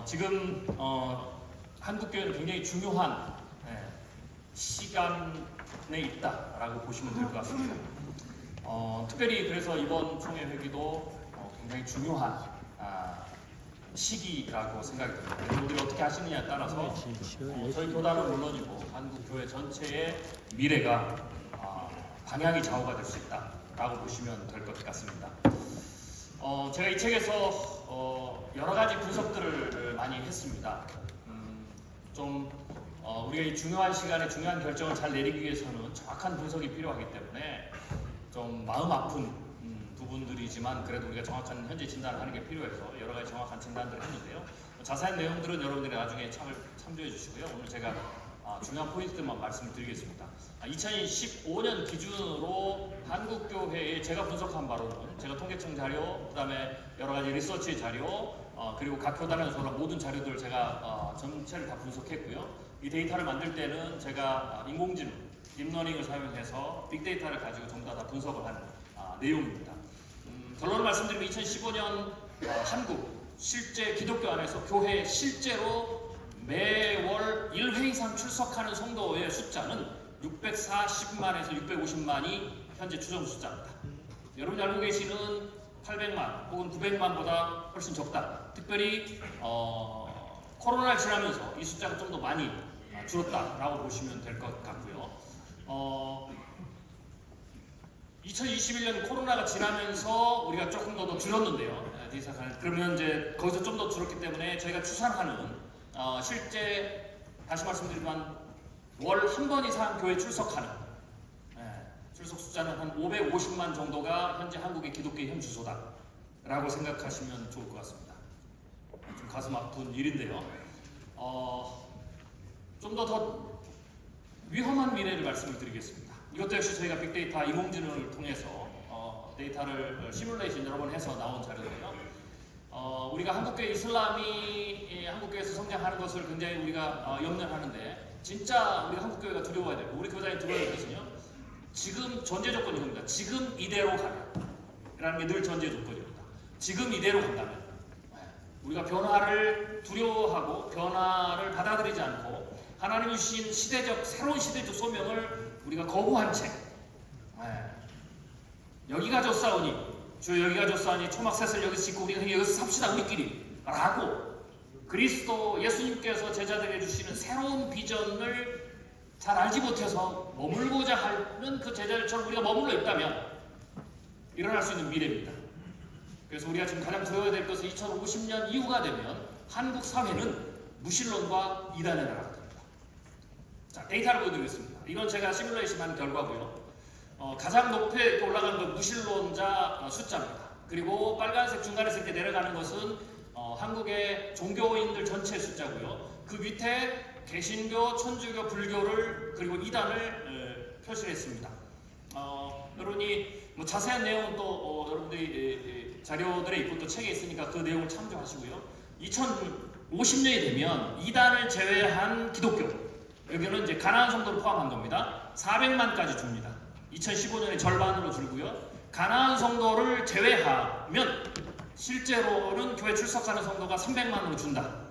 지금 한국교회는 굉장히 중요한 시간에 있다라고 보시면 될 것 같습니다. 특별히 그래서 이번 총회 회기도 굉장히 중요한 시기라고 생각이 듭니다. 여러분들이 어떻게 하시느냐에 따라서 저희 교단은 물론이고 한국교회 전체의 미래가 방향이 좌우가 될 수 있다라고 보시면 될 것 같습니다. 제가 이 책에서 여러 가지 분석들을 많이 했습니다. 우리가 이 중요한 시간에 중요한 결정을 잘 내리기 위해서는 정확한 분석이 필요하기 때문에 좀 마음 아픈 부분들이지만 그래도 우리가 정확한 현재 진단을 하는 게 필요해서 여러 가지 정확한 진단들을 했는데요. 자세한 내용들은 여러분들이 나중에 참조해 주시고요. 오늘 제가 중요한 포인트들만 말씀을 드리겠습니다. 2015년 기준으로 한국교회에 제가 분석한 바로는 제가 통계청 자료, 그 다음에 여러 가지 리서치 자료, 그리고 각 교단에서 올라온 모든 자료들을 제가 전체를 다 분석했고요. 이 데이터를 만들 때는 제가 인공지능, 딥러닝을 사용해서 빅데이터를 가지고 전부 다 분석을 한 내용입니다. 결론을 말씀드리면 2015년 한국 실제 기독교 안에서 교회에 실제로 매월 1회 이상 출석하는 성도의 숫자는 640만에서 650만이 현재 추정 숫자입니다. 여러분이 알고 계시는 800만 혹은 900만보다 훨씬 적다. 특별히 코로나를 지나면서 이 숫자가 좀 더 많이 줄었다라고 보시면 될 것 같고요. 2021년 코로나가 지나면서 우리가 조금 더 줄었는데요. 그러면 이제 거기서 좀 더 줄었기 때문에 저희가 추산하는 실제 다시 말씀드리지만 월 한 번 이상 교회 출석하는 출석 숫자는 한 550만 정도가 현재 한국의 기독교의 현 주소다라고 생각하시면 좋을 것 같습니다. 좀 가슴 아픈 일인데요. 좀 더 위험한 미래를 말씀을 드리겠습니다. 이것도 역시 저희가 빅데이터 인공지능을 통해서 데이터를 시뮬레이션 여러 번 해서 나온 자료인데요. 우리가 한국교회 이슬람이 한국교회에서 성장하는 것을 굉장히 우리가 염려하는데 진짜 우리 한국교회가 두려워야 되고 우리 교단이 두려워야 되거든요. 지금 전제 조건이 겁니다. 지금 이대로 가면 라는 게 늘 전제 조건입니다. 지금 이대로 간다면 우리가 변화를 두려워하고 변화를 받아들이지 않고 하나님이 주신 새로운 시대적 소명을 우리가 거부한 채 여기가 좋사오니 주 여기가 좋사오니 초막셋을 여기서 짓고 우리가 여기서 삽시다 우리끼리 라고 그리스도 예수님께서 제자들에게 주시는 새로운 비전을 잘 알지 못해서 머물고자 하는 그 제자들처럼 우리가 머물러 있다면 일어날 수 있는 미래입니다. 그래서 우리가 지금 가장 두려워야 될 것은 2050년 이후가 되면 한국 사회는 무신론과 이단의 나라가 됩니다. 자, 데이터를 보여드리겠습니다. 이건 제가 시뮬레이션한 결과고요. 가장 높게 올라가는 건 무신론자 숫자입니다. 그리고 빨간색 중간에서 이렇게 내려가는 것은 한국의 종교인들 전체 숫자고요. 그 밑에 개신교, 천주교, 불교를 그리고 이단을 표시했습니다. 여러분이 자세한 내용은 또 여러분들이 자료들에 있고 또 책에 있으니까 그 내용을 참조하시고요. 2050년이 되면 이단을 제외한 기독교, 여기는 이제 가나안 성도를 포함한 겁니다. 400만까지 줍니다. 2015년에 절반으로 줄고요. 가나안 성도를 제외하면 실제로는 교회 출석하는 성도가 300만으로 준다.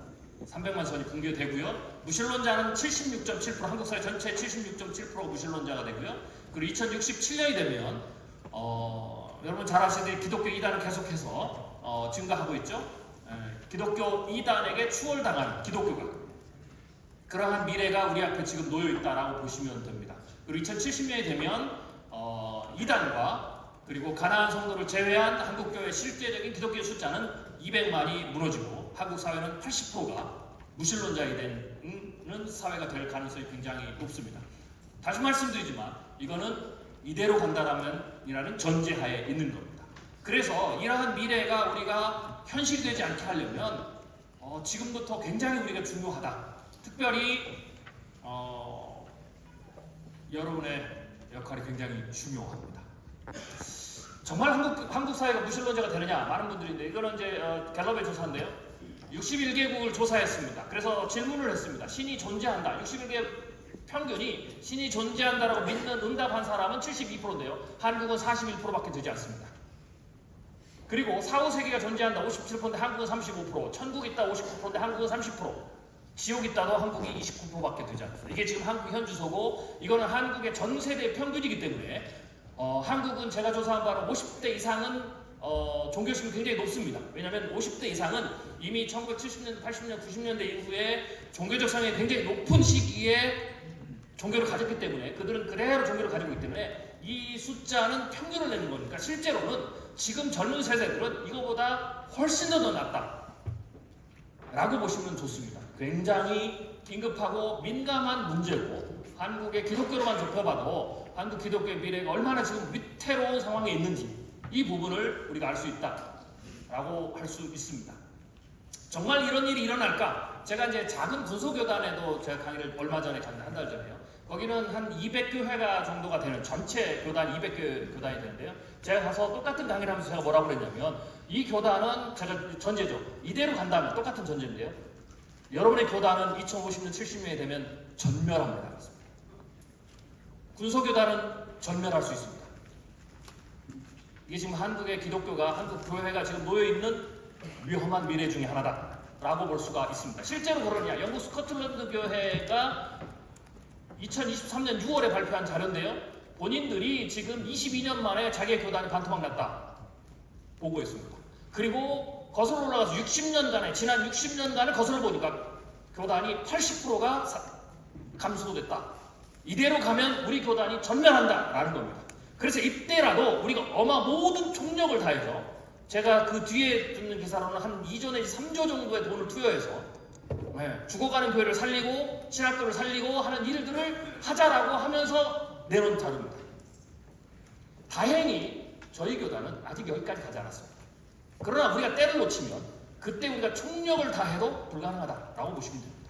300만 선이 붕괴되고요. 무신론자는 76.7%, 한국 사회 전체 76.7% 무신론자가 되고요. 그리고 2067년이 되면 여러분 잘 아시듯이 기독교 이단은 계속해서 증가하고 있죠. 기독교 이단에게 추월당하는 기독교가 그러한 미래가 우리 앞에 지금 놓여 있다라고 보시면 됩니다. 그리고 2070년이 되면 이단과 그리고 가나안 성도를 제외한 한국교회의 실제적인 기독교 숫자는 200만이 무너지고 한국 사회는 80%가 무신론자이 되는 사회가 될 가능성이 굉장히 높습니다. 다시 말씀드리지만 이거는 이대로 간다라면이라는 전제하에 있는 겁니다. 그래서 이러한 미래가 우리가 현실되지 않게 하려면 지금부터 굉장히 우리가 중요하다. 특별히 여러분의 역할이 굉장히 중요합니다. 정말 한국 사회가 무신론자가 되느냐? 많은 분들인데 이거는 이제 갤럽의 조사인데요. 61개국을 조사했습니다. 그래서 질문을 했습니다. 신이 존재한다. 61개 평균이 신이 존재한다라고 믿는 응답한 사람은 72%인데요. 한국은 41%밖에 되지 않습니다. 그리고 4, 5세기가 존재한다 57%인데 한국은 35%, 천국 있다 59%인데 한국은 30%, 지옥 있다도 한국이 29%밖에 되지 않습니다. 이게 지금 한국 현 주소고 이거는 한국의 전 세대 평균이기 때문에 한국은 제가 조사한 바로 50대 이상은 종교심이 굉장히 높습니다. 왜냐하면 50대 이상은 이미 1970년대, 80년, 90년대 이후에 종교적 성향이 굉장히 높은 시기에 종교를 가졌기 때문에 그들은 그대로 종교를 가지고 있기 때문에 이 숫자는 평균을 내는 거니까 실제로는 지금 젊은 세대들은 이거보다 훨씬 더 낫다 라고 보시면 좋습니다. 굉장히 긴급하고 민감한 문제고 한국의 기독교로만 좁혀봐도 한국 기독교의 미래가 얼마나 지금 위태로운 상황에 있는지 이 부분을 우리가 알 수 있다라고 할 수 있습니다. 정말 이런 일이 일어날까? 제가 이제 작은 군소교단에도 제가 강의를 얼마 전에 갔는데 한 달 전에요. 거기는 한 200교회가 정도가 되는 전체 교단 200교단이 되는데요. 제가 가서 똑같은 강의를 하면서 제가 뭐라고 그랬냐면 이 교단은 제가 전제죠. 이대로 간다면 똑같은 전제인데요. 여러분의 교단은 2050년 70년이 되면 전멸합니다. 군소교단은 전멸할 수 있습니다. 이게 지금 한국의 기독교가 한국 교회가 지금 놓여있는 위험한 미래 중에 하나다라고 볼 수가 있습니다. 실제로 그러냐? 영국 스코틀랜드 교회가 2023년 6월에 발표한 자료인데요. 본인들이 지금 22년 만에 자기의 교단이 반토막 났다 보고했습니다. 그리고 거슬러 올라가서 60년간에 지난 60년간을 거슬러 보니까 교단이 80%가 감소됐다. 이대로 가면 우리 교단이 전멸한다라는 겁니다. 그래서 이때라도 우리가 모든 총력을 다해서 제가 그 뒤에 듣는 기사로는 한 2조 내지 3조 정도의 돈을 투여해서 죽어가는 교회를 살리고 신학교를 살리고 하는 일들을 하자라고 하면서 내놓은 자료입니다. 다행히 저희 교단은 아직 여기까지 가지 않았습니다. 그러나 우리가 때를 놓치면 그때 우리가 총력을 다해도 불가능하다라고 보시면 됩니다.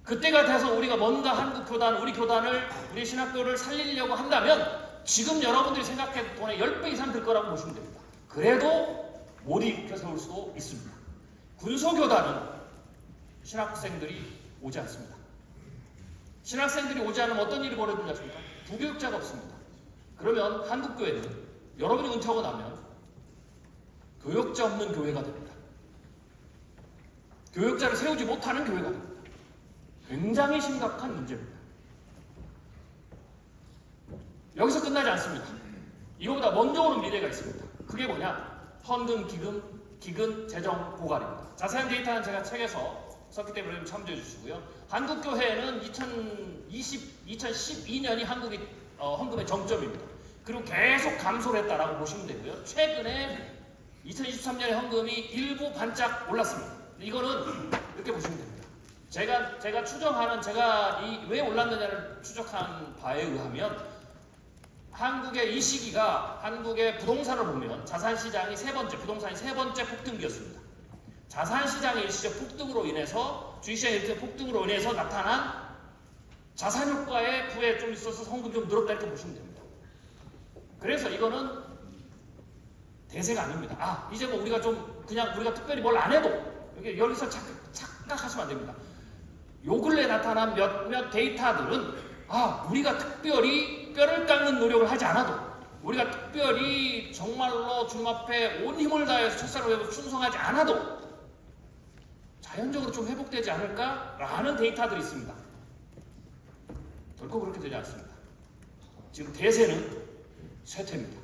그때가 돼서 우리가 뭔가 한국 교단, 우리 교단을, 우리 신학교를 살리려고 한다면 지금 여러분들이 생각했던 돈의 10배 이상 들 거라고 보시면 됩니다. 그래도 못 일으켜 세울 수도 있습니다. 군소교단은 신학생들이 오지 않습니다. 신학생들이 오지 않으면 어떤 일이 벌어지지 않습니까? 부교육자가 없습니다. 그러면 한국교회는 여러분이 은퇴하고 나면 교육자 없는 교회가 됩니다. 교육자를 세우지 못하는 교회가 됩니다. 굉장히 심각한 문제입니다. 여기서 끝나지 않습니다. 이거보다 먼저 오는 미래가 있습니다. 그게 뭐냐? 헌금, 기금, 재정, 고갈입니다. 자세한 데이터는 제가 책에서 썼기 때문에 좀 참조해 주시고요. 한국교회는 2012년이 한국이 헌금의 정점입니다. 그리고 계속 감소를 했다라고 보시면 되고요. 최근에 2023년에 헌금이 일부 반짝 올랐습니다. 이거는 이렇게 보시면 됩니다. 제가 추정하는, 제가 왜 올랐느냐를 추적한 바에 의하면 한국의 이 시기가 한국의 부동산을 보면 자산시장이 부동산이 세 번째 폭등기였습니다. 자산시장의 일시적 폭등으로 인해서 주식시장의 일시적 폭등으로 인해서 나타난 자산효과의 부에 좀 있어서 헌금이 좀 늘었다 이렇게 보시면 됩니다. 그래서 이거는 대세가 아닙니다. 이제 뭐 우리가 특별히 뭘 안 해도 여기서 착각하시면 안 됩니다. 요 근래 나타난 몇몇 데이터들은 우리가 특별히 뼈를 깎는 노력을 하지 않아도, 우리가 특별히 정말로 주님 앞에 온 힘을 다해서 첫사로 회복 충성하지 않아도 자연적으로 좀 회복되지 않을까라는 데이터들이 있습니다. 결코 그렇게 되지 않습니다. 지금 대세는 쇠퇴입니다.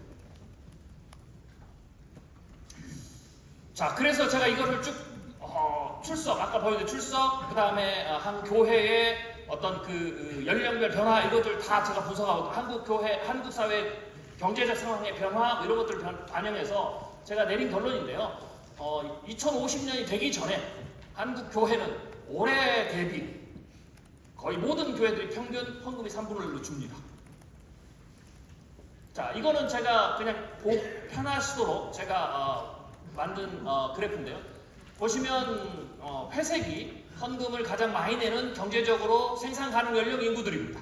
자, 그래서 제가 이거를 쭉 출석, 아까 보여드린 출석, 그 다음에 한 교회의 어떤 그 연령별 변화, 이것들 다 제가 분석하고, 한국 교회, 한국 사회 경제적 상황의 변화, 이런 것들을 반영해서 제가 내린 결론인데요. 2050년이 되기 전에 한국 교회는 올해 대비 거의 모든 교회들이 평균 헌금이 3분의 1로 줍니다. 자, 이거는 제가 그냥 편하시도록 제가 만든 그래프인데요. 보시면 회색이 헌금을 가장 많이 내는 경제적으로 생산 가능 연령 인구들입니다.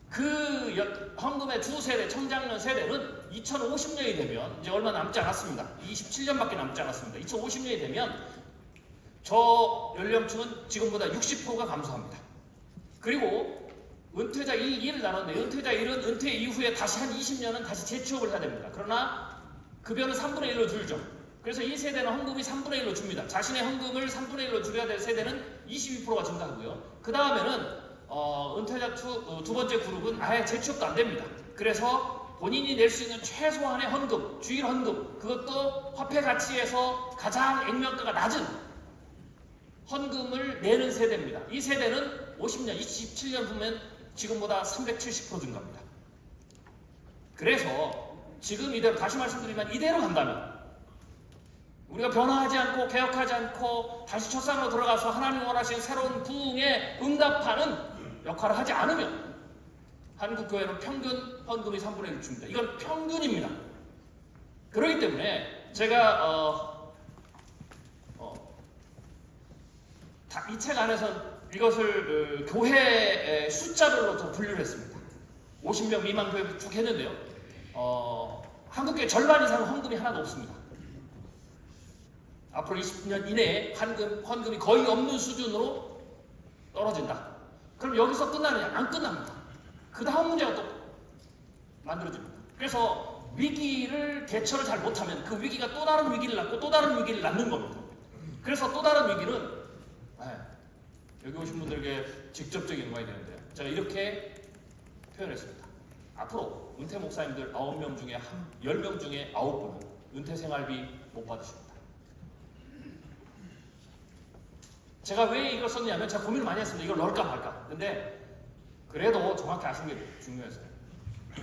그 헌금의 주 세대, 청장년 세대는 2050년이 되면 이제 얼마 남지 않았습니다. 27년밖에 남지 않았습니다. 2050년이 되면 저 연령층은 지금보다 60%가 감소합니다. 그리고 은퇴자 1을 나눴는데 은퇴자 1은 은퇴 이후에 다시 한 20년은 다시 재취업을 해야 됩니다. 그러나 급여는 3분의 1로 줄죠. 그래서 이 세대는 헌금이 3분의 1로 줍니다. 자신의 헌금을 3분의 1로 줄여야 될 세대는 22%가 증가하고요. 그 다음에는 은퇴자 두 번째 그룹은 아예 재취업도 안 됩니다. 그래서 본인이 낼 수 있는 최소한의 헌금, 주일 헌금, 그것도 화폐 가치에서 가장 액면가가 낮은 헌금을 내는 세대입니다. 이 세대는 50년, 27년 후면 지금보다 370% 증가합니다. 그래서 지금 이대로 다시 말씀드리면 이대로 간다면 우리가 변화하지 않고 개혁하지 않고 다시 첫산으로 들어가서 하나님 원하시는 새로운 부흥에 응답하는 역할을 하지 않으면 한국교회는 평균 헌금이 3분의 1 줍니다. 이건 평균입니다. 그렇기 때문에 제가 이 책 안에서 이것을 교회 숫자별로 더 분류를 했습니다. 50명 미만 교회 쭉 했는데요. 한국교회 절반 이상은 헌금이 하나도 없습니다. 앞으로 20년 이내에 헌금이 거의 없는 수준으로 떨어진다. 그럼 여기서 끝나느냐? 안 끝납니다. 그 다음 문제가 또 만들어집니다. 그래서 위기를 대처를 잘 못하면 그 위기가 또 다른 위기를 낳고 또 다른 위기를 낳는 겁니다. 그래서 또 다른 위기는 여기 오신 분들에게 직접적인 응원이 되는데요. 제가 이렇게 표현했습니다. 앞으로 은퇴 목사님들 9명 중에 10명 중에 9분은 은퇴 생활비 못 받으십니다. 제가 왜 이걸 썼냐면 제가 고민을 많이 했습니다. 이걸 넣을까 말까. 근데 그래도 정확히 아시는 게 중요했어요.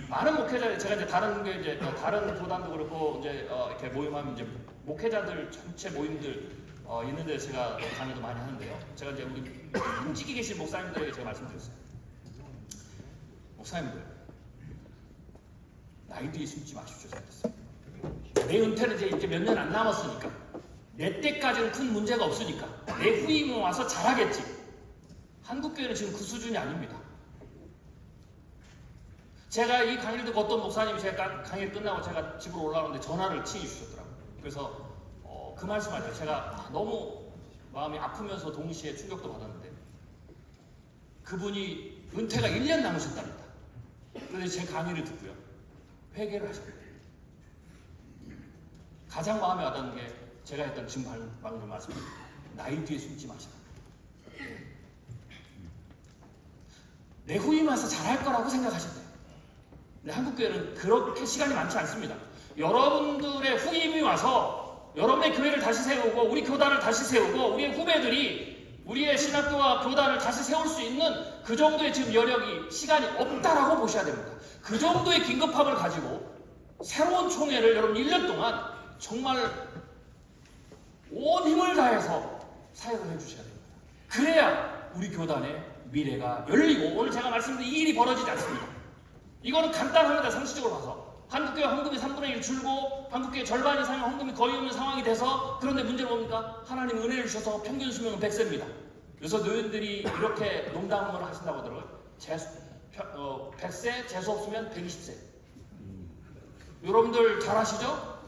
많은 목회자들, 제가 이제 다른 교단도 그렇고 이렇게 모임하면 이제 목회자들 전체 모임들 있는데 제가 강의도 많이 하는데요. 제가 이제 우리 움직이 계신 목사님들에게 제가 말씀드렸어요. 목사님들, 나이 뒤에 숨지 마십시오. 내 은퇴는 이제 몇 년 안 남았으니까, 내 때까지는 큰 문제가 없으니까, 내 후임은 와서 잘하겠지. 한국교회는 지금 그 수준이 아닙니다. 제가 이 강의를 듣고 어떤 목사님이 제가 강의 끝나고 제가 집으로 올라오는데 전화를 친히 주셨더라고요. 그래서 그 말씀할 때 제가 너무 마음이 아프면서 동시에 충격도 받았는데, 그분이 은퇴가 1년 남으셨답니다. 그런데 제 강의를 듣고요, 회개를 하셨어요. 가장 마음에 와닿는 게 제가 했던 지금 방금 말씀입니다. 나이 뒤에 숨지 마시라. 내 후임 와서 잘할 거라고 생각하신대요. 근데 한국교회는 그렇게 시간이 많지 않습니다. 여러분들의 후임이 와서 여러분의 교회를 다시 세우고 우리 교단을 다시 세우고 우리의 후배들이 우리의 신학교와 교단을 다시 세울 수 있는 그 정도의 지금 여력이 시간이 없다라고 보셔야 됩니다. 그 정도의 긴급함을 가지고 새로운 총회를 여러분 1년 동안 정말 온 힘을 다해서 사역을 해주셔야 됩니다. 그래야 우리 교단의 미래가 열리고, 오늘 제가 말씀드린 이 일이 벌어지지 않습니다. 이거는 간단합니다. 상식적으로 봐서 한국교회 헌금이 3분의 1 줄고 한국교회 절반 이상의 헌금이 거의 없는 상황이 돼서, 그런데 문제는 뭡니까? 하나님 은혜를 주셔서 평균 수명은 100세입니다. 그래서 노인들이 이렇게 농담을 하신다고 하더라고요. 100세, 재수 없으면 120세. 여러분들 잘 아시죠?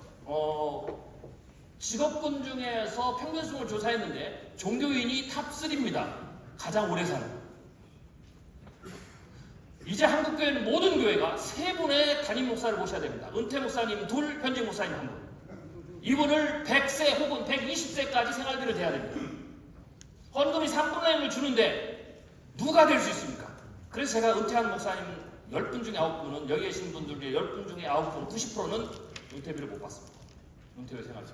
직업군 중에서 평균 수명을 조사했는데 종교인이 탑3입니다. 가장 오래 사는. 이제 한국교회는 모든 교회가 세 분의 담임 목사를 모셔야 됩니다. 은퇴 목사님 둘, 현직 목사님 한 분. 이분을 100세 혹은 120세까지 생활비를 대야 됩니다. 헌금이 3분의 1을 주는데 누가 될 수 있습니까? 그래서 제가 은퇴한 목사님 10분 중에 9분은, 여기 계신 분들 중에 10분 중에 9분, 90%는 은퇴비를 못 받습니다. 은퇴비 생활비.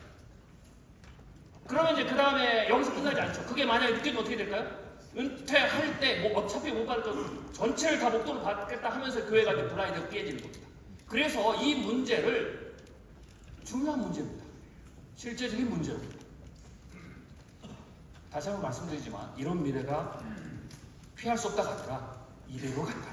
그러면 이제 그 다음에 여기서 끝나지 않죠. 그게 만약에 느끼면 어떻게 될까요? 은퇴할 때 어차피 못 받을 거 전체를 다 목돈을 받겠다 하면서 교회가 이제 블라인드가 깨지는 겁니다. 그래서 이 문제를, 중요한 문제입니다. 실제적인 문제입니다. 다시 한번 말씀드리지만 이런 미래가 피할 수 없다가 아니라 이대로 간다.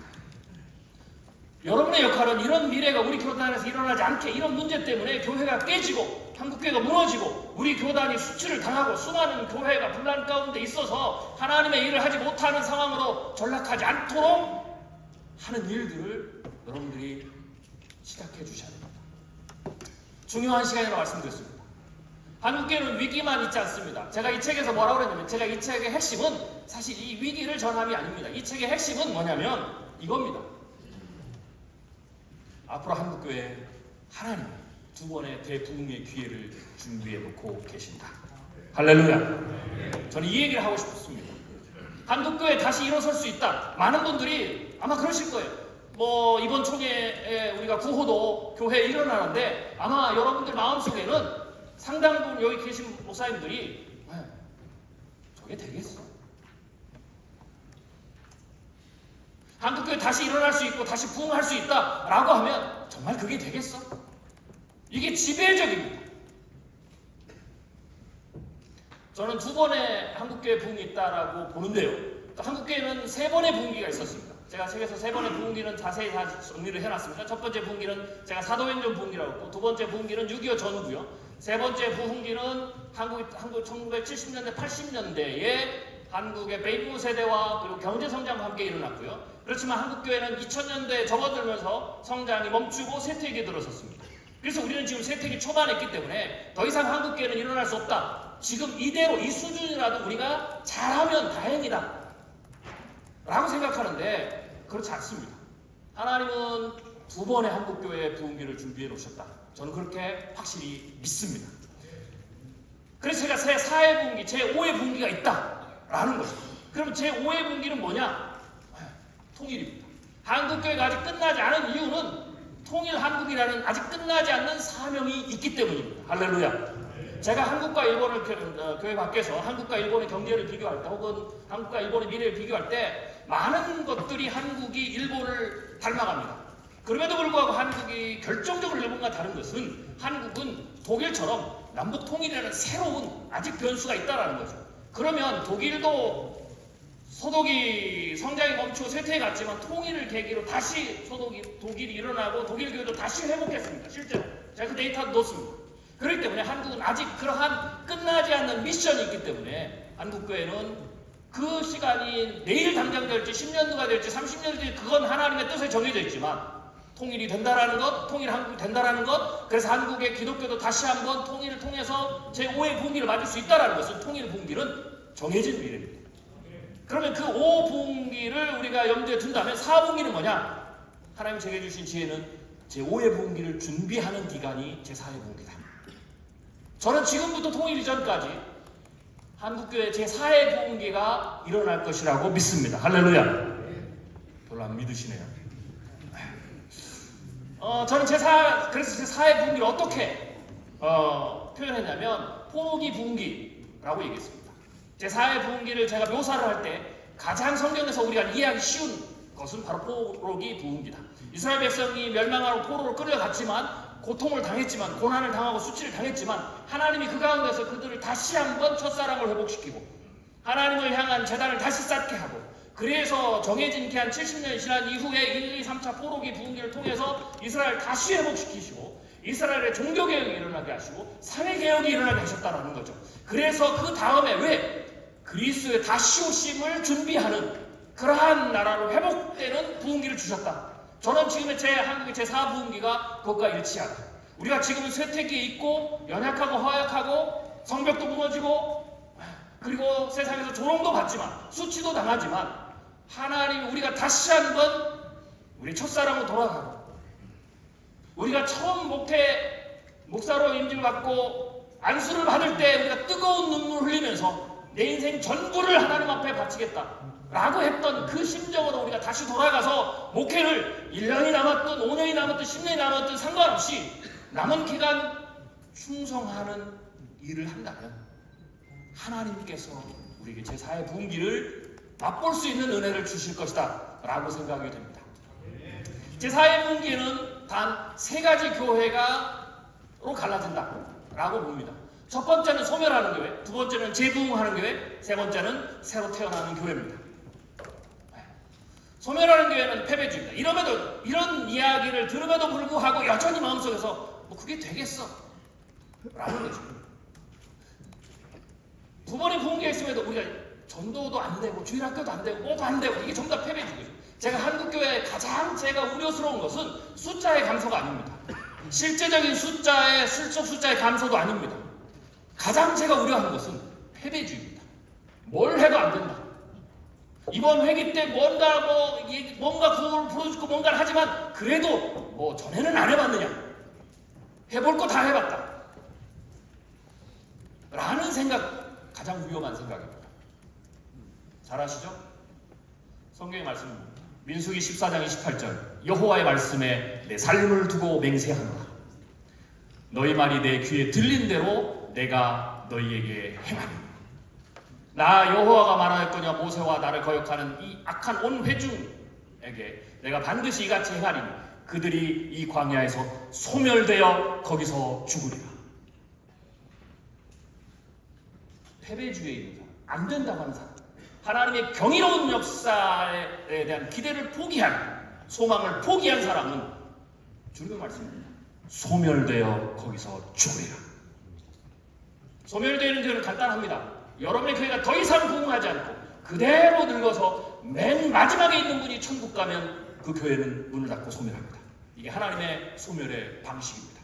여러분의 역할은 이런 미래가 우리 교단에서 일어나지 않게, 이런 문제 때문에 교회가 깨지고 한국교회가 무너지고 우리 교단이 수치를 당하고 수많은 교회가 분란 가운데 있어서 하나님의 일을 하지 못하는 상황으로 전락하지 않도록 하는 일들을 여러분들이 시작해 주셔야 됩니다. 중요한 시간이라고 말씀드렸습니다. 한국교회는 위기만 있지 않습니다. 제가 이 책에서 뭐라고 그랬냐면, 제가 이 책의 핵심은 사실 이 위기를 전함이 아닙니다. 이 책의 핵심은 뭐냐면 이겁니다. 앞으로 한국교회 하나님 두 번의 대부흥의 기회를 준비해 놓고 계신다. 할렐루야. 저는 이 얘기를 하고 싶습니다. 한국교회 다시 일어설 수 있다. 많은 분들이 아마 그러실 거예요. 뭐 이번 총회에 우리가 구호도 교회에 일어나는데 아마 여러분들 마음속에는 상당 부분 여기 계신 목사님들이 저게 되겠어? 한국교회 다시 일어날 수 있고 다시 부흥할 수 있다라고 하면 정말 그게 되겠어? 이게 지배적입니다. 저는 두 번의 한국교회 부흥이 있다라고 보는데요. 한국교회는 세 번의 부흥기가 있었습니다. 제가 책에서 세 번의 부흥기는 자세히 다 정리를 해놨습니다. 첫 번째 부흥기는 제가 사도행전 부흥기라고 했고, 두 번째 부흥기는 6.25 전후고요. 세 번째 부흥기는 한국 1970년대, 80년대에 한국의 베이비붐 세대와 그리고 경제 성장과 함께 일어났고요. 그렇지만 한국교회는 2000년대에 접어들면서 성장이 멈추고 쇠퇴기에 들어섰습니다. 그래서 우리는 지금 쇠퇴기 초반에 있기 때문에 더 이상 한국교회는 일어날 수 없다. 지금 이대로 이 수준이라도 우리가 잘하면 다행이다 라고 생각하는데 그렇지 않습니다. 하나님은 두 번의 한국교회의 부흥기를 준비해 놓으셨다. 저는 그렇게 확실히 믿습니다. 그래서 제가 제4의 부흥기, 제5의 부흥기가 있다라는 거죠. 그럼 제5의 부흥기는 뭐냐? 통일입니다. 한국교회가 아직 끝나지 않은 이유는 통일 한국이라는 아직 끝나지 않는 사명이 있기 때문입니다. 할렐루야. 제가 한국과 일본을 교회 밖에서 한국과 일본의 경제를 비교할 때 혹은 한국과 일본의 미래를 비교할 때 많은 것들이 한국이 일본을 닮아갑니다. 그럼에도 불구하고 한국이 결정적으로 일본과 다른 것은 한국은 독일처럼 남북 통일이라는 새로운 아직 변수가 있다는 거죠. 그러면 독일도 소독이 성장이 멈추고 쇠퇴해 갔지만 통일을 계기로 다시 독일이 일어나고 독일 교회도 다시 회복했습니다. 실제로 제가 그 데이터도 넣었습니다. 그렇기 때문에 한국은 아직 그러한 끝나지 않는 미션이 있기 때문에 한국교회는 그 시간이 내일 당장 될지 10년도가 될지 30년이 될지 그건 하나님의 뜻에 정해져 있지만 통일이 된다라는 것, 통일 한국이 된다라는 것, 그래서 한국의 기독교도 다시 한번 통일을 통해서 제5의 부흥기를 맞을 수 있다라는 것은 통일 부흥기는 정해진 미래입니다. 그러면 그 5부흥기를 우리가 염두에 둔다면 4부흥기는 뭐냐? 하나님이 제게 주신 지혜는 제5의 부흥기를 준비하는 기간이 제4의 부흥기다. 저는 지금부터 통일 이전까지 한국교회 제4의 부흥기가 일어날 것이라고 믿습니다. 할렐루야. 별로 안 믿으시네요. 저는 그래서 제4의 부흥기를 어떻게 표현했냐면 포로기 부흥기라고 얘기했습니다. 제4의 부흥기를 제가 묘사를 할 때 가장 성경에서 우리가 이해하기 쉬운 것은 바로 포로기 부흥기다. 이스라엘 백성이 멸망하고 포로로 끌려갔지만 고통을 당했지만 고난을 당하고 수치를 당했지만 하나님이 그 가운데서 그들을 다시 한번 첫사랑을 회복시키고 하나님을 향한 제단을 다시 쌓게 하고 그래서 정해진 기한 70년이 지난 이후에 1, 2, 3차 포로기 부흥기를 통해서 이스라엘을 다시 회복시키시고 이스라엘의 종교개혁이 일어나게 하시고 사회개혁이 일어나게 하셨다는 거죠. 그래서 그 다음에 왜 그리스도의 다시 오심을 준비하는 그러한 나라로 회복되는 부흥기를 주셨다. 저는 지금의 한국의 제4부흥기가 그것과 일치하다. 우리가 지금은 쇠퇴기에 있고 연약하고 허약하고 성벽도 무너지고 그리고 세상에서 조롱도 받지만 수치도 당하지만 하나님 우리가 다시 한번 우리 첫사랑으로 돌아가고 우리가 처음 목사로 임직을 받고 안수를 받을 때 우리가 뜨거운 눈물을 흘리면서 내 인생 전부를 하나님 앞에 바치겠다 라고 했던 그 심정으로 우리가 다시 돌아가서 목회를 1년이 남았든 5년이 남았든 10년이 남았든 상관없이 남은 기간 충성하는 일을 한다면 하나님께서 우리에게 제4의 부흥기를 맛볼 수 있는 은혜를 주실 것이다 라고 생각이 됩니다. 제4의 부흥기는 단 3가지 교회가로 갈라진다 라고 봅니다. 첫 번째는 소멸하는 교회, 두 번째는 재부흥하는 교회, 세 번째는 새로 태어나는 교회입니다. 소멸하는 교회는 패배주의입니다. 이런 이야기를 들음에도 불구하고 여전히 마음속에서 뭐 그게 되겠어 라는 거죠. 두 번의 부흥기가 있음에도 우리가 전도도 안 되고 주일학교도 안 되고 뭐도 안 되고 이게 전부 다 패배주의죠. 제가 한국교회에 가장 제가 우려스러운 것은 숫자의 감소가 아닙니다. 실제적인 숫자의 실적 숫자의 감소도 아닙니다. 가장 제가 우려하는 것은 패배주의입니다. 뭘 해도 안 된다. 이번 회기 때 뭔가 구호를 불어주고 뭔가를 하지만 그래도 뭐 전에는 안 해봤느냐. 해볼 거 다 해봤다 라는 생각, 가장 위험한 생각입니다. 잘 아시죠? 성경의 말씀 민수기 14장 28절 여호와의 말씀에 내 삶을 두고 맹세하노라. 너희 말이 내 귀에 들린 대로 내가 너희에게 행하리. 나 여호와가 말하였거니와 모세와 나를 거역하는 이 악한 온 회중에게 내가 반드시 이같이 행하리니 그들이 이 광야에서 소멸되어 거기서 죽으리라. 패배주의입니다. 안 된다고 하는 사람, 하나님의 경이로운 역사에 대한 기대를 포기한, 소망을 포기한 사람은 주님의 말씀입니다. 소멸되어 거기서 죽으리라. 소멸되는 교회는 간단합니다. 여러분의 교회가 더 이상 부흥하지 않고 그대로 늙어서 맨 마지막에 있는 분이 천국 가면 그 교회는 문을 닫고 소멸합니다. 이게 하나님의 소멸의 방식입니다.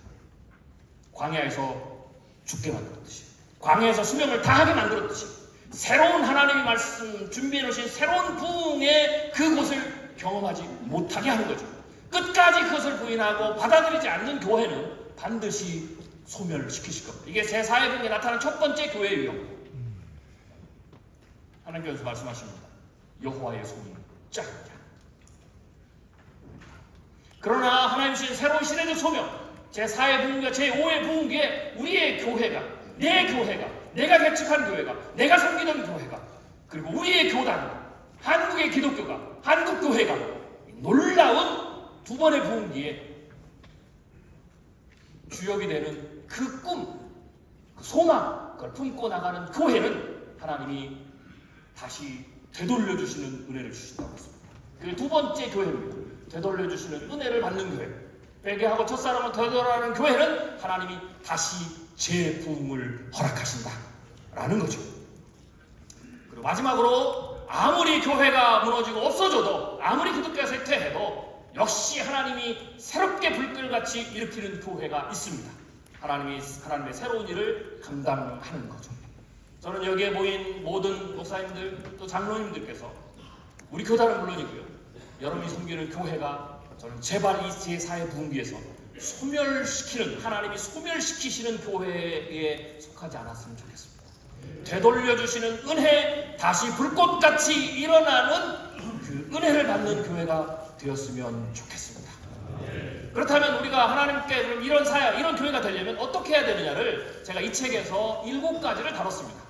광야에서 죽게 만들었듯이, 광야에서 수명을 다하게 만들었듯이 새로운 하나님의 말씀 준비해 놓으신 새로운 부흥의 그곳을 경험하지 못하게 하는 거죠. 끝까지 그것을 부인하고 받아들이지 않는 교회는 반드시 소멸시키실 겁니다. 이게 제4의 부흥에 나타난 첫 번째 교회의 유형. 하나님께서 말씀하십니다. 여호와의 손이 짧냐. 그러나 하나님 주신 새로운 시대적 소명, 제4의 부흥과 제5의 부흥기에 우리의 교회가, 내 교회가, 내가 개척한 교회가, 내가 섬기던 교회가, 그리고 우리의 교단, 한국의 기독교가, 한국교회가 놀라운 두 번의 부흥기에 주역이 되는 그 꿈, 그 소망, 그걸 품고 나가는 교회는 하나님이 다시 되돌려주시는 은혜를 주신다고 했습니다. 그게 두 번째 교회입니다. 되돌려주시는 은혜를 받는 교회. 회개하고 첫사랑을 되돌아가는 교회는 하나님이 다시 재부흥을 허락하신다라는 거죠. 그리고 마지막으로 아무리 교회가 무너지고 없어져도, 아무리 기독교가 쇠퇴해도 역시 하나님이 새롭게 불길같이 일으키는 교회가 있습니다. 하나님의 새로운 일을 감당하는 거죠. 저는 여기에 모인 모든 목사님들 또 장로님들께서, 우리 교단은 물론이고요, 여러분이 섬기는 교회가 저는 제발 이 제4의 부흥기에서 소멸시키는, 하나님이 소멸시키시는 교회에 속하지 않았으면 좋겠습니다. 되돌려주시는 은혜, 다시 불꽃같이 일어나는 그 은혜를 받는 교회가 되었으면 좋겠습니다. 그렇다면 우리가 하나님께 그럼 이런 사역, 이런 교회가 되려면 어떻게 해야 되느냐를 제가 이 책에서 7가지를 다뤘습니다.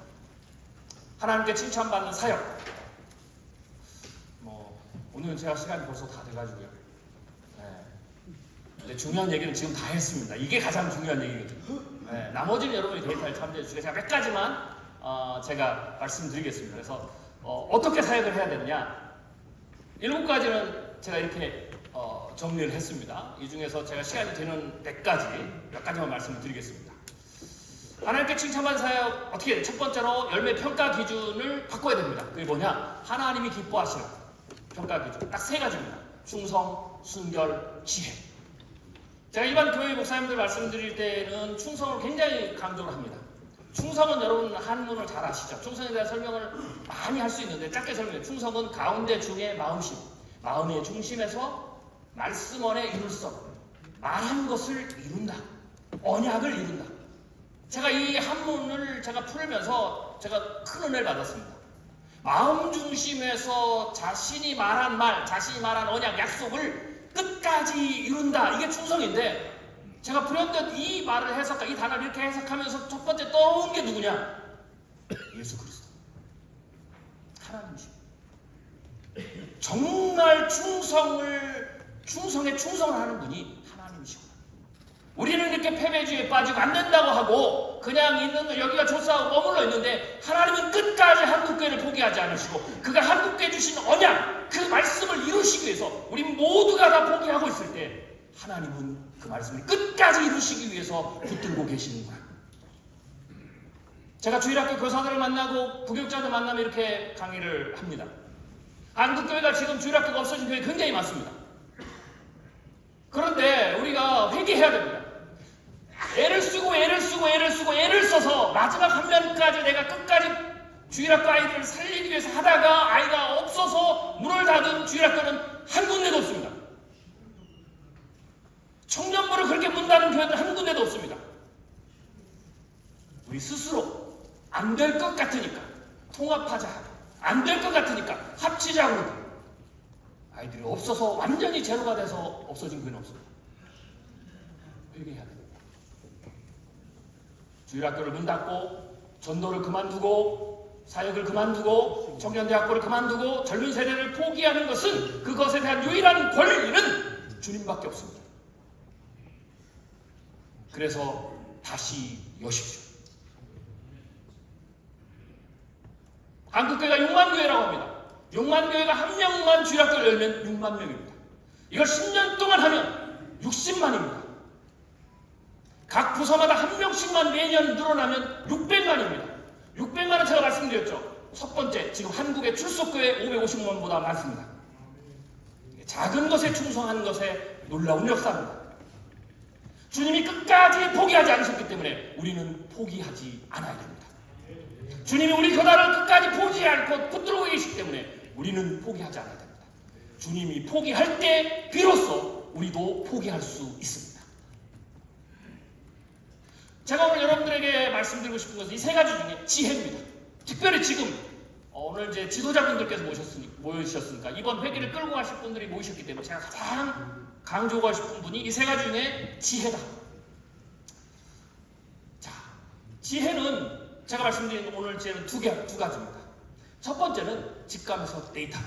하나님께 칭찬받는 사역. 오늘은 제가 시간이 벌써 다 돼가지고요. 근데 중요한 얘기는 지금 다 했습니다. 이게 가장 중요한 얘기거든요. 나머지는 여러분이 데이터를 참조해 주시고 제가 몇 가지만 제가 말씀드리겠습니다. 그래서 어떻게 사역을 해야 되느냐, 7가지는 제가 이렇게 정리를 했습니다. 이 중에서 제가 시간이 되는 몇 가지만 말씀을 드리겠습니다. 하나님께 칭찬받는 사역 어떻게 해야 돼요? 첫 번째로 열매 평가 기준을 바꿔야 됩니다. 그게 뭐냐? 하나님이 기뻐하시는 평가 기준 딱 3가지입니다. 충성, 순결, 지혜. 제가 일반 교회 목사님들 말씀드릴 때는 충성을 굉장히 강조를 합니다. 충성은 여러분 한문을 잘 아시죠? 충성에 대한 설명을 많이 할 수 있는데 짧게 설명해요. 충성은 가운데 중에 마음심, 마음의 중심에서 말씀 안에 이룰성, 말한 것을 이룬다, 언약을 이룬다. 제가 이 한문을 제가 풀면서 제가 큰 은혜를 받았습니다. 마음 중심에서 자신이 말한 말, 자신이 말한 언약, 약속을 끝까지 이룬다. 이게 충성인데, 제가 불현듯 이 말을 이 단어를 이렇게 해석하면서 첫 번째 떠오른 게 누구냐? 예수 그리스도. 하나님이십니다. 정말 충성에 충성을 하는 분이 하나님이시구나. 우리는 이렇게 패배주의에 빠지고 안 된다고 하고 그냥 있는 거 여기가 조사하고 머물러 있는데, 하나님은 끝까지 한국교회를 포기하지 않으시고 그가 한국교회 주신 언약, 그 말씀을 이루시기 위해서 우리 모두가 다 포기하고 있을 때 하나님은 그 말씀을 끝까지 이루시기 위해서 붙들고 계시는구나. 제가 주일학교 교사들을 만나고 부교육자들 만나면 이렇게 강의를 합니다. 한국교회가 지금 주일학교가 없어진 교회 굉장히 많습니다. 그런데 우리가 회개해야 됩니다. 애를 써서 마지막 한 면까지 내가 끝까지 주일학교 아이들을 살리기 위해서 하다가 아이가 없어서 문을 닫은 주일학교는 한 군데도 없습니다. 청년부를 그렇게 문 닫은 교회는 한 군데도 없습니다. 우리 스스로 안 될 것 같으니까 통합하자, 안 될 것 같으니까 합치자 그러고 아이들이 없어서 완전히 제로가 돼서 없어진 교회는 없습니다. 회개해야 됩니다. 주일학교를 문 닫고 전도를 그만두고 사역을 그만두고 청년대학교를 그만두고 젊은 세대를 포기하는 것은 그것에 대한 유일한 권리는 주님밖에 없습니다. 그래서 다시 여십시오. 한국교회가 6만 교회라고 합니다. 6만 교회가 한 명만 주일학교를 열면 6만 명입니다. 이걸 10년 동안 하면 60만입니다. 각 부서마다 한 명씩만 매년 늘어나면 600만입니다. 600만은 제가 말씀드렸죠. 첫 번째, 지금 한국의 출석교회 550만보다 많습니다. 작은 것에 충성하는 것에 놀라운 역사입니다. 주님이 끝까지 포기하지 않으셨기 때문에 우리는 포기하지 않아야 됩니다. 주님이 우리 교단을 끝까지 포기하지 않고 붙들고 계시기 때문에 우리는 포기하지 않아야 됩니다. 주님이 포기할 때 비로소 우리도 포기할 수 있습니다. 제가 오늘 여러분들에게 말씀드리고 싶은 것은 이 세 가지 중에 지혜입니다. 특별히 지금 오늘 이제 지도자분들께서 모이셨으니까 이번 회기를 끌고 가실 분들이 모이셨기 때문에 제가 가장 강조하고 싶은 분이 이 세 가지 중에 지혜다. 자, 지혜는 제가 말씀드린 오늘 지혜는 두 가지입니다. 첫 번째는 직감에서 데이터.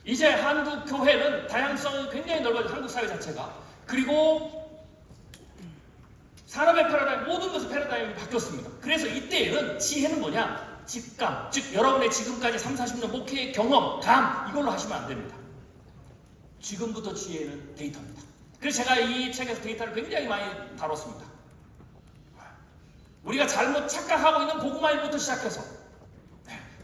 이제 한국 교회는 다양성이 굉장히 넓어진 한국 사회 자체가, 그리고 산업의 패러다임, 모든 것의 패러다임이 바뀌었습니다. 그래서 이때에는 지혜는 뭐냐? 직감, 즉 여러분의 지금까지 30-40년 목회의 경험, 감, 이걸로 하시면 안 됩니다. 지금부터 지혜는 데이터입니다. 그래서 제가 이 책에서 데이터를 굉장히 많이 다뤘습니다. 우리가 잘못 착각하고 있는 복음화 일부터 시작해서,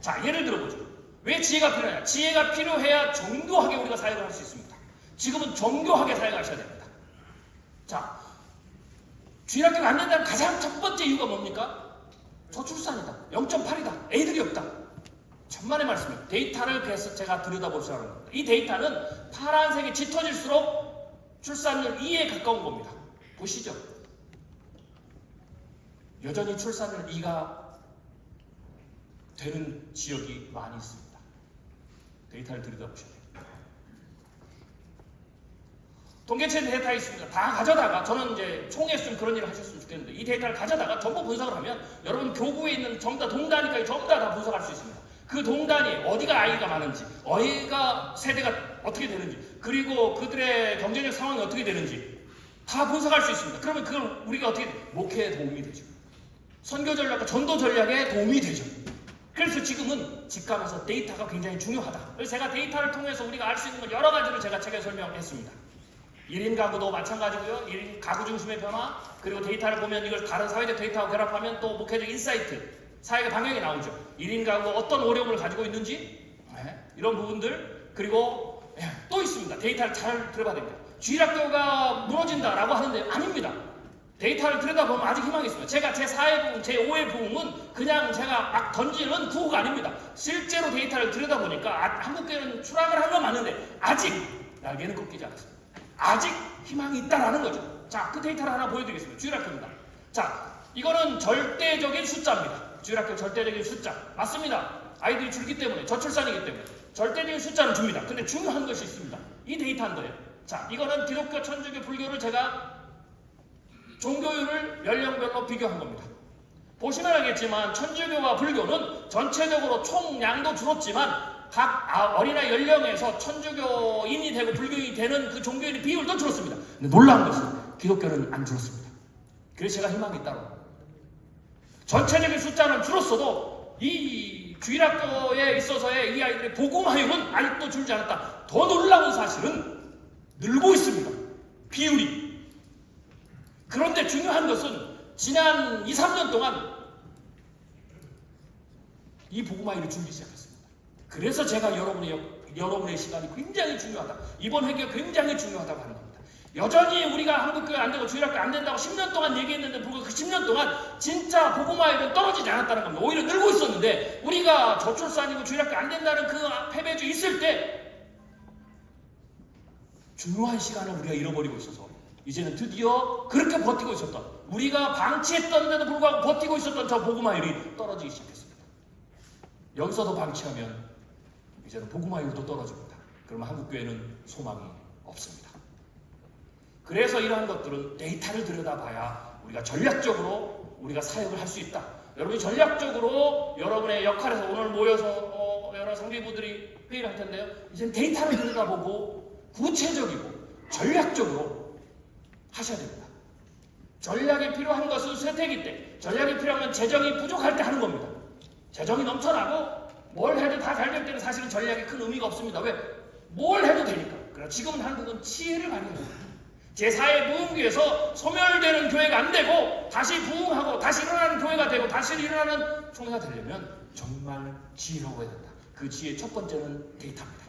자, 예를 들어보죠. 왜 지혜가 필요하냐? 지혜가 필요해야 정교하게 우리가 사역을 할 수 있습니다. 지금은 정교하게 사역하셔야 됩니다. 자, 주일학교가 안 된다는 가장 첫 번째 이유가 뭡니까? 저출산이다. 0.8이다. 애들이 없다. 천만의 말씀이에요. 데이터를 그래서 제가 들여다보시라는 겁니다. 이 데이터는 파란색이 짙어질수록 출산율 2에 가까운 겁니다. 보시죠. 여전히 출산율 2가 되는 지역이 많이 있습니다. 데이터를 들여다보셔야 돼요. 통계체 데이터 있습니다. 다 가져다가, 저는 이제 총회했으면 그런 일을 하셨으면 좋겠는데, 이 데이터를 가져다가 전부 분석을 하면 여러분 교구에 있는 전부 다 동단위까지 전부 다 분석할 수 있습니다. 그 동단위 어디가 아이가 많은지, 어디가 세대가 어떻게 되는지, 그리고 그들의 경제적 상황이 어떻게 되는지 다 분석할 수 있습니다. 그러면 그걸 우리가 어떻게 목회에 도움이 되죠. 선교 전략과 전도 전략에 도움이 되죠. 그래서 지금은 직감에서 데이터가 굉장히 중요하다. 그래서 제가 데이터를 통해서 우리가 알 수 있는 건 여러 가지를 제가 책에 설명했습니다. 1인 가구도 마찬가지고요. 1인 가구 중심의 변화, 그리고 데이터를 보면 이걸 다른 사회적 데이터와 결합하면 또 목회적 인사이트, 사회의 방향이 나오죠. 1인 가구가 어떤 어려움을 가지고 있는지, 이런 부분들, 그리고 또 있습니다. 데이터를 잘 들어봐야 됩니다. 주일학교가 무너진다라고 하는데 아닙니다. 데이터를 들여다보면 아직 희망이 있습니다. 제가 제 4회 부흥, 제 5회 부흥은 그냥 제가 막 던지는 구호가 아닙니다. 실제로 데이터를 들여다보니까 한국교회는 추락을 한 건 맞는데 아직 날개는 꺾이지 않았습니다. 아직 희망이 있다라는 거죠. 자, 그 데이터를 하나 보여드리겠습니다. 주일학교입니다. 자, 이거는 절대적인 숫자입니다. 주일학교 절대적인 숫자. 맞습니다. 아이들이 줄기 때문에, 저출산이기 때문에 절대적인 숫자는 줍니다. 근데 중요한 것이 있습니다. 이 데이터인 거예요. 자, 이거는 기독교, 천주교, 불교를 제가 종교율을 연령별로 비교한 겁니다. 보시면 알겠지만 천주교와 불교는 전체적으로 총량도 줄었지만 각 어린아이 연령에서 천주교인이 되고 불교인이 되는 그 종교인의 비율도 줄었습니다. 근데 놀라운 것은 기독교는 안 줄었습니다. 그래서 제가 희망이 있다고. 전체적인 숫자는 줄었어도 이 주일학교에 있어서의 이 아이들의 복음화율은 아직도 줄지 않았다. 더 놀라운 사실은 늘고 있습니다. 비율이. 그런데 중요한 것은 지난 2-3년 동안 이 복음화율이 줄기 시작했습니다. 그래서 제가 여러분의 시간이 굉장히 중요하다. 이번 회개가 굉장히 중요하다고 하는 겁니다. 여전히 우리가 한국교회 안 되고 주일학교 안 된다고 10년 동안 얘기했는데 불구하고 그 10년 동안 진짜 복음화율은 떨어지지 않았다는 겁니다. 오히려 늘고 있었는데 우리가 저출산이고 주일학교 안 된다는 그 패배주의 있을 때 중요한 시간을 우리가 잃어버리고 있어서 이제는 드디어 그렇게 버티고 있었던 우리가 방치했던데도 불구하고 버티고 있었던 저 복음화율이 떨어지기 시작했습니다. 여기서도 방치하면 이제는 복음화율도 떨어집니다. 그러면 한국교회는 소망이 없습니다. 그래서 이러한 것들은 데이터를 들여다봐야 우리가 전략적으로 우리가 사역을 할 수 있다. 여러분이 전략적으로 여러분의 역할에서 오늘 모여서 여러 성도님들이 회의를 할 텐데요. 이제는 데이터를 들여다보고 구체적이고 전략적으로 하셔야 됩니다. 전략이 필요한 것은 쇠퇴기 때, 전략이 필요한 건 재정이 부족할 때 하는 겁니다. 재정이 넘쳐나고 뭘 해도 다 잘 될 때는 사실은 전략이 큰 의미가 없습니다. 왜? 뭘 해도 되니까. 그러나 지금 한국은 지혜를 발휘합니다. 제4의 부흥기에서 소멸되는 교회가 안 되고 다시 부흥하고 다시 일어나는 교회가 되고 다시 일어나는 총회가 되려면 정말 지혜로워야 된다. 그 지혜의 첫 번째는 데이터입니다.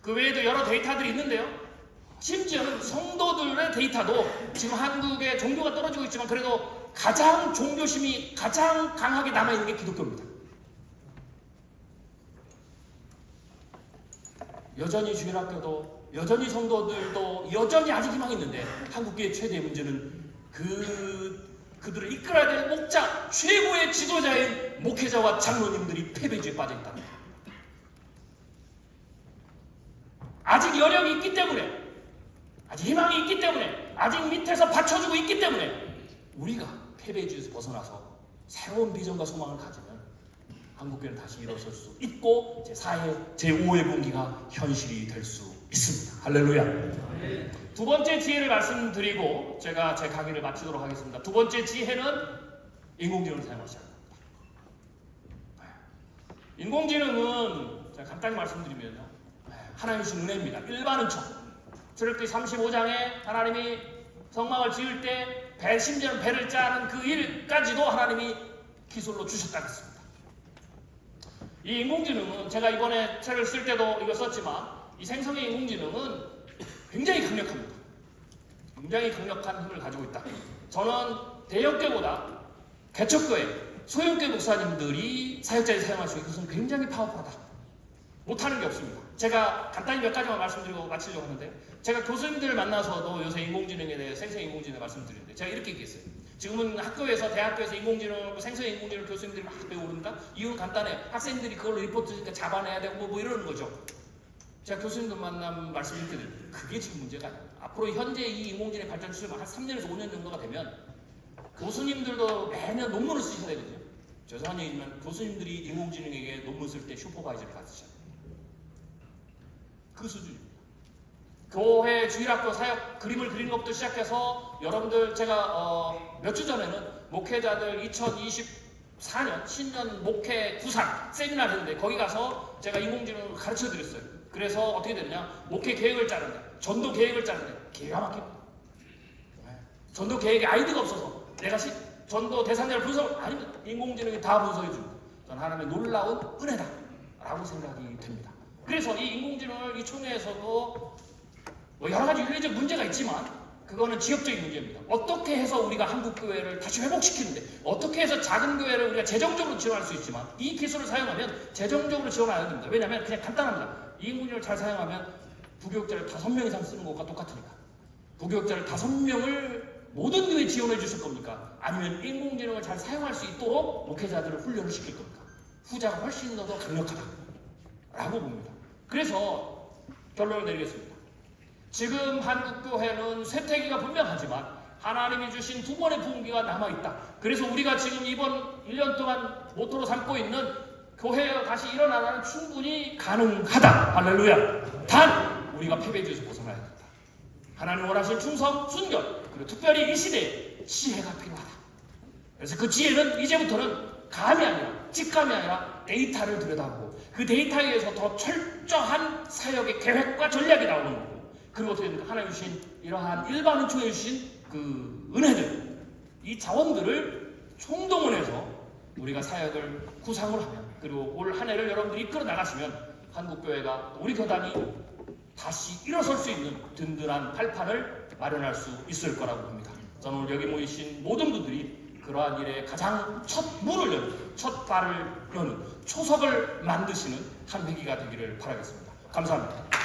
그 외에도 여러 데이터들이 있는데요. 심지어는 성도들의 데이터도 지금 한국의 종교가 떨어지고 있지만 그래도 가장 종교심이 가장 강하게 남아있는 게 기독교입니다. 여전히 주일학교도 여전히 성도들도 여전히 아직 희망이 있는데 한국교회의 최대의 문제는 그들을 이끌어야 될 목자, 최고의 지도자인 목회자와 장로님들이 패배주의에 빠져있다. 아직 여력이 있기 때문에, 아직 희망이 있기 때문에, 아직 밑에서 받쳐주고 있기 때문에 우리가 패배주의에서 벗어나서 새로운 비전과 소망을 가지면 한국교회는 다시 일어설 수 있고 제4회, 제5회 분기가 현실이 될 수 있습니다. 할렐루야. 두 번째 지혜를 말씀드리고 제가 제 강의를 마치도록 하겠습니다. 두 번째 지혜는 인공지능을 사용하셔야 합니다. 인공지능은 제가 간단히 말씀드리면요, 하나님 주신 은혜입니다. 일반은 출애굽기 35장에 하나님이 성막을 지을 때 심지어는 배를 짜는 그 일까지도 하나님이 기술로 주셨다고 했습니다. 이 인공지능은 제가 이번에 책을 쓸 때도 이거 썼지만 이 생성의 인공지능은 굉장히 강력합니다. 굉장히 강력한 힘을 가지고 있다. 저는 대형교보다 개척교회, 소형교회 목사님들이 사역자에 사용할 수 있는 것은 굉장히 파워풀하다. 못하는 게 없습니다. 제가 간단히 몇 가지만 말씀드리고 마치려고 하는데, 제가 교수님들을 만나서도 요새 인공지능에 대해 생성의 인공지능을 말씀드리는데 제가 이렇게 얘기했어요. 지금은 학교에서, 대학교에서 인공지능, 생성의 인공지능 교수님들이 막 배우는가? 이유는 간단해. 학생들이 그걸로 리포트 잡아내야 되고 뭐 이러는 거죠. 제가 교수님들 만나면 말씀 이렇게 드려요. 그게 지금 문제가 아니에요. 앞으로 현재 이 인공지능의 발전 추세가 한 3년에서 5년 정도가 되면 교수님들도 매년 논문을 쓰셔야 되거든요. 죄송한 얘기지만 교수님들이 인공지능에게 논문 쓸 때 슈퍼바이저를 받으셔야 돼요. 그 수준입니다. 교회 주일학교 사역 그림을 그리는 것부터 시작해서 여러분들 제가 몇 주 전에는 목회자들 2024년 신년 목회 구상 세미나를 했는데 거기 가서 제가 인공지능을 가르쳐 드렸어요. 그래서 어떻게 됐냐, 목회 계획을 짜는데, 전도 계획을 짜는데 기가 막힙니다. 전도 계획에 아이디가 없어서 내가 전도 대상자를 분석 아니면 인공지능이 다 분석해 줍니다. 저는 하나님의 놀라운 은혜다 라고 생각이 됩니다. 그래서 이 인공지능을 이 총회에서도 뭐 여러 가지 윤리적 문제가 있지만 그거는 지역적인 문제입니다. 어떻게 해서 우리가 한국교회를 다시 회복시키는데, 어떻게 해서 작은 교회를 우리가 재정적으로 지원할 수 있지만 이 기술을 사용하면 재정적으로 지원해야 됩니다. 왜냐하면 그냥 간단합니다. 이 인공지능을 잘 사용하면 부교육자를 5명 이상 쓰는 것과 똑같으니까. 부교육자를 5명을 모든 교회에 지원해 주실 겁니까? 아니면 인공지능을 잘 사용할 수 있도록 목회자들을 훈련을 시킬 겁니까? 후자가 훨씬 더 강력하다 라고 봅니다. 그래서 결론을 내리겠습니다. 지금 한국교회는 쇠퇴기가 분명하지만 하나님이 주신 두 번의 부흥기가 남아있다. 그래서 우리가 지금 이번 1년 동안 모토로 삼고 있는 교회가 다시 일어나는 충분히 가능하다. 할렐루야. 단 우리가 패배주의에서 벗어나야 된다. 하나님 원하시는 충성, 순결, 그리고 특별히 이 시대에 지혜가 필요하다. 그래서 그 지혜는 이제부터는 감이 아니라, 직감이 아니라 데이터를 들여다보고 그 데이터에 의해서 더 철저한 사역의 계획과 전략이 나오는 거고, 그리고 어떻게 됩니까? 하나님 주신 이러한 일반은 총해 주신 그 은혜들, 이 자원들을 총동원해서 우리가 사역을 구상을 하면, 그리고 올 한 해를 여러분들이 이끌어 나가시면 한국교회가, 우리 교단이 다시 일어설 수 있는 든든한 발판을 마련할 수 있을 거라고 봅니다. 저는 오늘 여기 모이신 모든 분들이 그러한 일에 가장 첫 문을 여는, 첫 발을 여는, 초석을 만드시는 한 회기가 되기를 바라겠습니다. 감사합니다.